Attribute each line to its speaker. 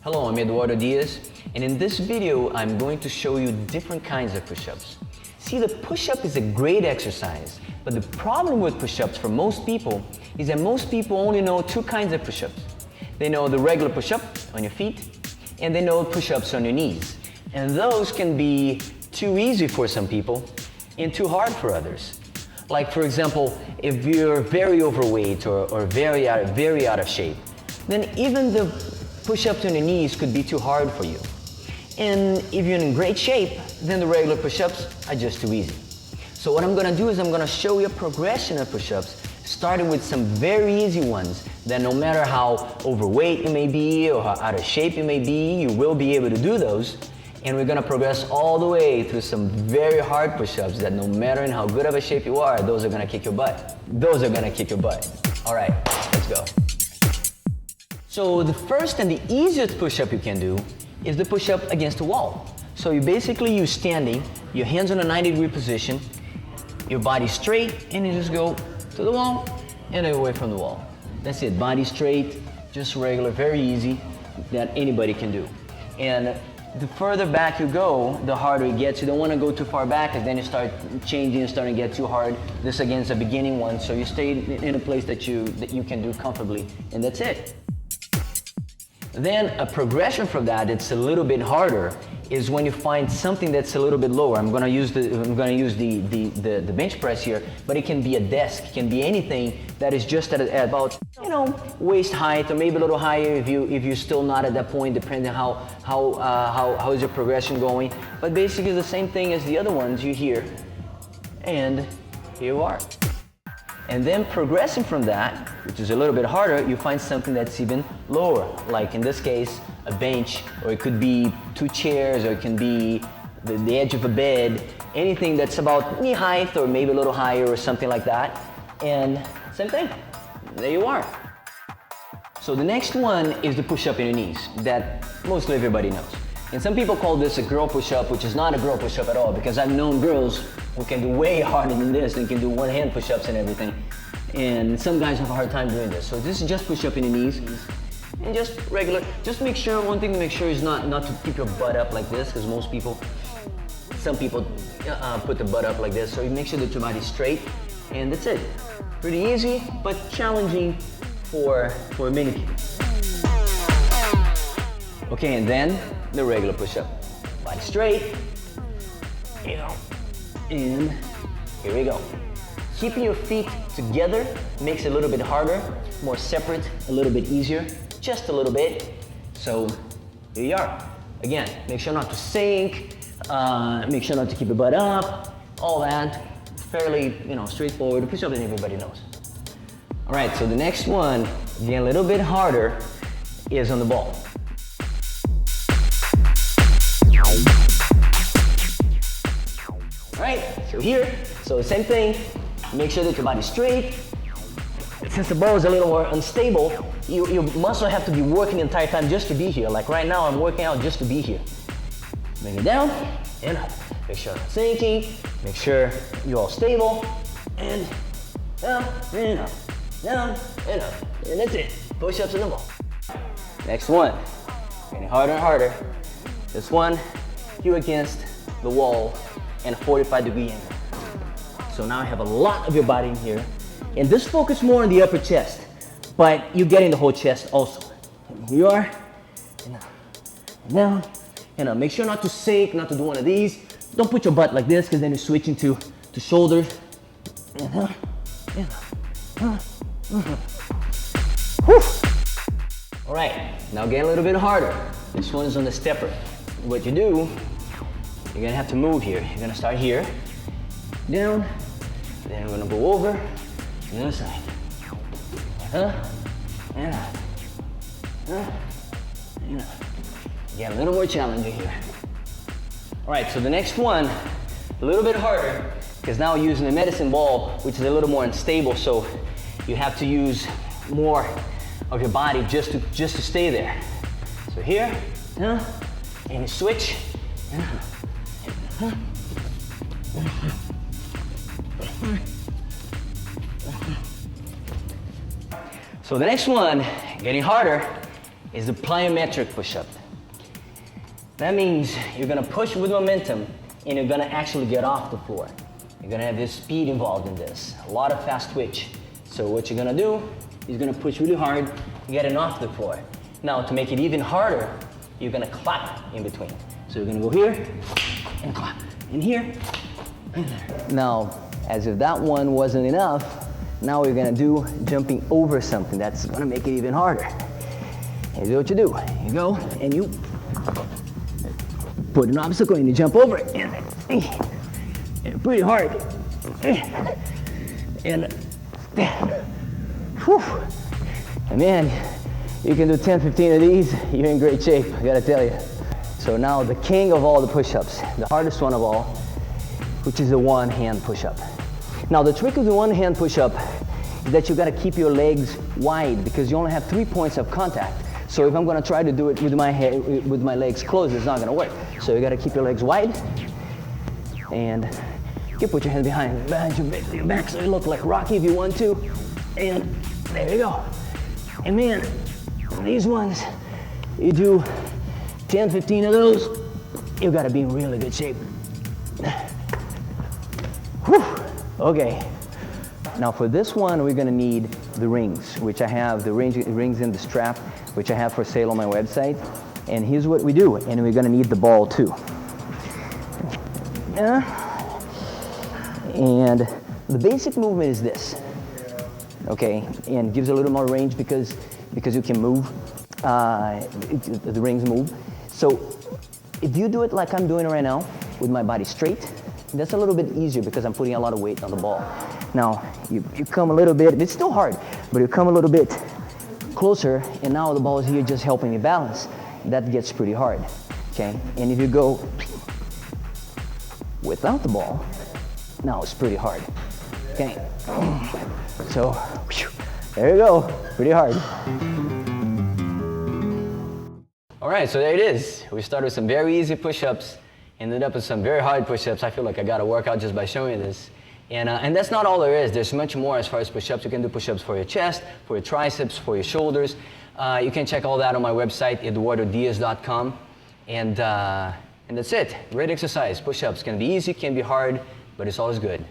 Speaker 1: Hello, I'm Eduardo Diaz, and in this video, I'm going to show you different kinds of push-ups. See, the push-up is a great exercise, but the problem with push-ups for most people is that most people only know two kinds of push-ups. They know the regular push-up on your feet, and they know push-ups on your knees. And those can be too easy for some people and too hard for others. Like, for example, if you're very overweight or very out of shape, then even the push-ups on your knees could be too hard for you. And if you're in great shape, then the regular push-ups are just too easy. So what I'm gonna do is I'm gonna show you a progression of push-ups, starting with some very easy ones that no matter how overweight you may be or how out of shape you may be, you will be able to do those. And we're gonna progress all the way through some very hard push-ups that no matter in how good of a shape you are, those are gonna kick your butt. Those are gonna kick your butt. All right, let's go. So the first and the easiest push-up you can do is the push-up against the wall. So you're standing, your hands on a 90-degree position, your body straight, and you just go to the wall and away from the wall. That's it, body straight, just regular, very easy, that anybody can do. And the further back you go, the harder it gets. You don't want to go too far back because then you start changing and starting to get too hard. This again is a beginning one, so you stay in a place that you can do comfortably, and that's it. Then a progression from that that's a little bit harder is when you find something that's a little bit lower. I'm gonna use the bench press here, but it can be a desk, it can be anything that is just at about waist height or maybe a little higher if you're still not at that point, depending on how is your progression going. But basically the same thing as the other ones you hear, and here you are. And then progressing from that, which is a little bit harder, you find something that's even lower. Like in this case, a bench, or it could be two chairs, or it can be the edge of a bed, anything that's about knee height or maybe a little higher or something like that. And same thing, there you are. So the next one is the push-up in your knees that mostly everybody knows. And some people call this a girl push-up, which is not a girl push-up at all, because I've known girls who can do way harder than this and can do one-hand push-ups and everything. And some guys have a hard time doing this. So this is just push-up in your knees. And just regular, just make sure, one thing to make sure is not to keep your butt up like this, because some people put the butt up like this. So you make sure that your body's straight, and that's it. Pretty easy, but challenging for many people. Okay, and then the regular push-up. Body straight, and here we go. Keeping your feet together makes it a little bit harder, more separate, a little bit easier, just a little bit. So here you are. Again, make sure not to sink, make sure not to keep your butt up, all that. Fairly, straightforward, push-up that everybody knows. All right, so the next one, again, a little bit harder, is on the ball. All right, so the same thing, make sure that your body's straight. Since the ball is a little more unstable, your muscle have to be working the entire time just to be here. Like right now, I'm working out just to be here. Bring it down and up. Make sure I'm not sinking, make sure you're all stable, and down and up, down and up. And that's it, push-ups on the ball. Next one, getting harder and harder. This one, you against the wall and a 45-degree angle. So now I have a lot of your body in here. And this focus more on the upper chest, but you're getting the whole chest also. And here you are, and down, and up. Make sure not to sink, not to do one of these. Don't put your butt like this, because then you're switching to shoulders. And up, and up. Whew. All right, now get a little bit harder. This one is on the stepper. What you do, you're gonna have to move here. You're gonna start here, down, then we're gonna go over to the other side. And up. And up. Get a little more challenging here. All right, so the next one, a little bit harder, because now we're using the medicine ball, which is a little more unstable, so you have to use more of your body just to stay there. So here, and you switch. So the next one, getting harder, is the plyometric push-up. That means you're gonna push with momentum and you're gonna actually get off the floor. You're gonna have this speed involved in this, a lot of fast twitch. So what you're gonna do is gonna push really hard, getting off the floor. Now to make it even harder, you're gonna clap in between. So you're gonna go here and clap, in here, and there. Now, as if that one wasn't enough, now we're gonna do jumping over something. That's gonna make it even harder. Here's what you do. You go and you put an obstacle and you jump over it. And pretty hard. And whew. And man, you can do 10, 15 of these, you're in great shape, I gotta tell you. So now the king of all the push-ups, the hardest one of all, which is the one-hand push-up. Now the trick of the one-hand push-up is that you gotta keep your legs wide because you only have 3 points of contact. So if I'm gonna try to do it with my legs closed, it's not gonna work. So you gotta keep your legs wide, and you put your hands behind your back so you look like Rocky if you want to. And there you go. And man, these ones, you do 10, 15 of those, you gotta be in really good shape. Whew. Okay. Now for this one, we're gonna need the rings, which I have, the rings in the strap, which I have for sale on my website. And here's what we do, and we're gonna need the ball too. And the basic movement is this, okay? And gives a little more range because you can move, the rings move. So if you do it like I'm doing right now, with my body straight, that's a little bit easier because I'm putting a lot of weight on the ball. Now, you come a little bit, it's still hard, but you come a little bit closer, and now the ball is here just helping me balance. That gets pretty hard, okay? And if you go without the ball, now it's pretty hard, okay? So, there you go, pretty hard. All right, so there it is. We started with some very easy push-ups, ended up with some very hard push-ups. I feel like I got a workout just by showing you this. And that's not all there is. There's much more as far as push-ups. You can do push-ups for your chest, for your triceps, for your shoulders. You can check all that on my website, eduardodiaz.com. And that's it. Great exercise. Push-ups can be easy, can be hard, but it's always good.